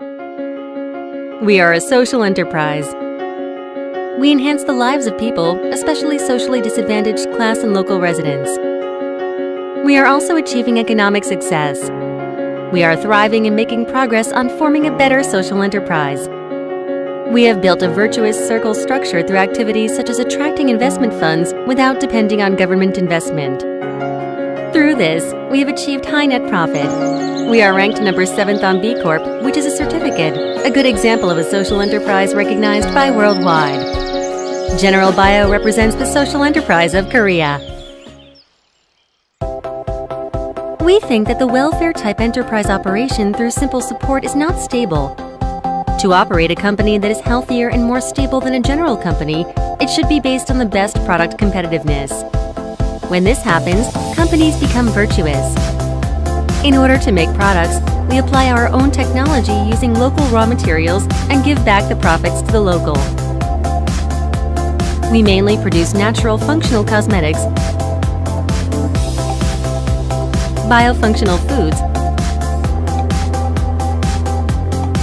We are a social enterprise. We enhance the lives of people, especially socially disadvantaged class and local residents. We are also achieving economic success. We are thriving and making progress on forming a better social enterprise. We have built a virtuous circle structure through activities such as attracting investment funds without depending on government investment. Through this, we have achieved high net profit. We are ranked number 7th on B Corp, which is a certificate, a good example of a social enterprise recognized by Worldwide. General Bio represents the social enterprise of Korea. We think that the welfare-type enterprise operation through simple support is not stable. To operate a company that is healthier and more stable than a general company, it should be based on the best product competitiveness. When this happens, companies become virtuous. In order to make products, we apply our own technology using local raw materials and give back the profits to the local. We mainly produce natural functional cosmetics, biofunctional foods,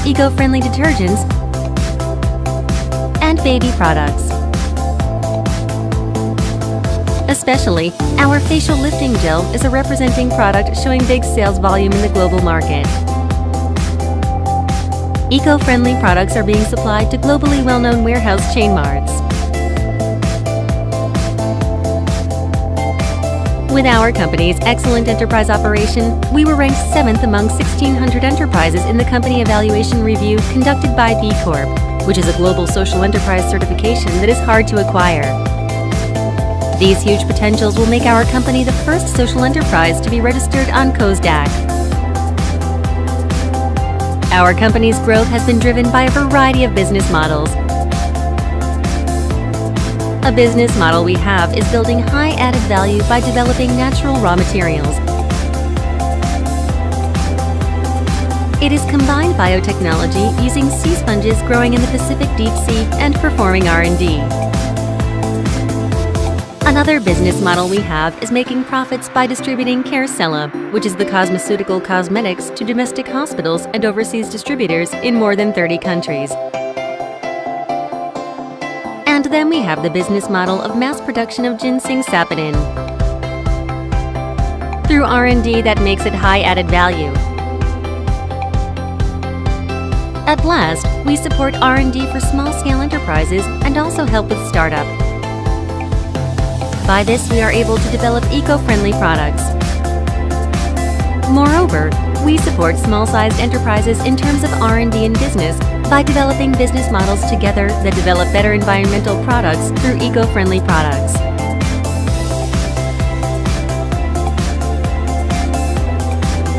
eco-friendly detergents, and baby products. Especially, our facial lifting gel is a representing product showing big sales volume in the global market. Eco-friendly products are being supplied to globally well-known warehouse chain marts. With our company's excellent enterprise operation, we were ranked 7th among 1,600 enterprises in the company evaluation review conducted by B Corp, which is a global social enterprise certification that is hard to acquire. These huge potentials will make our company the first social enterprise to be registered on KOSDAQ. Our company's growth has been driven by a variety of business models. A business model we have is building high added value by developing natural raw materials. It is combined biotechnology using sea sponges growing in the Pacific deep sea and performing R&D. Another business model we have is making profits by distributing Carecella, which is the cosmeceutical cosmetics to domestic hospitals and overseas distributors in more than 30 countries. And then we have the business model of mass production of ginseng sapodin through R&D that makes it high added value. At last, we support R&D for small-scale enterprises and also help with startup. By this, we are able to develop eco-friendly products. Moreover, we support small-sized enterprises in terms of R&D and business by developing business models together that develop better environmental products through eco-friendly products.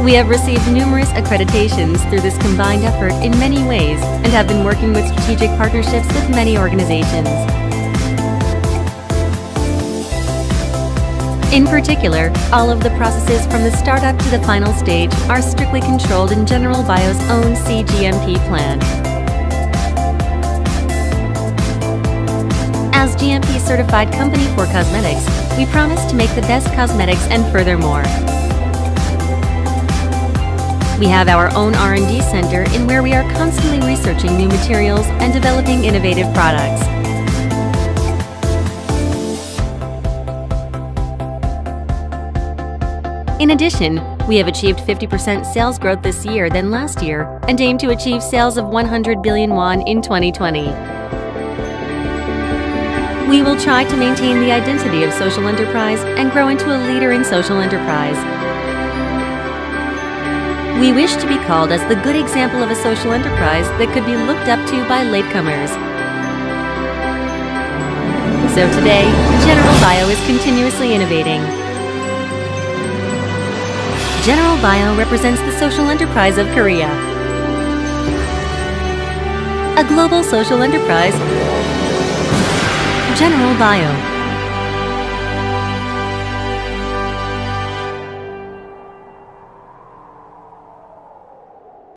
We have received numerous accreditations through this combined effort in many ways and have been working with strategic partnerships with many organizations. In particular, all of the processes from the startup to the final stage are strictly controlled in General Bio's own CGMP plan. As GMP certified company for cosmetics, we promise to make the best cosmetics and furthermore. We have our own R&D center in where we are constantly researching new materials and developing innovative products. In addition, we have achieved 50% sales growth this year than last year and aim to achieve sales of 100 billion won in 2020. We will try to maintain the identity of social enterprise and grow into a leader in social enterprise. We wish to be called as the good example of a social enterprise that could be looked up to by latecomers. So today, General Bio is continuously innovating. General Bio represents the social enterprise of Korea. A global social enterprise, General Bio.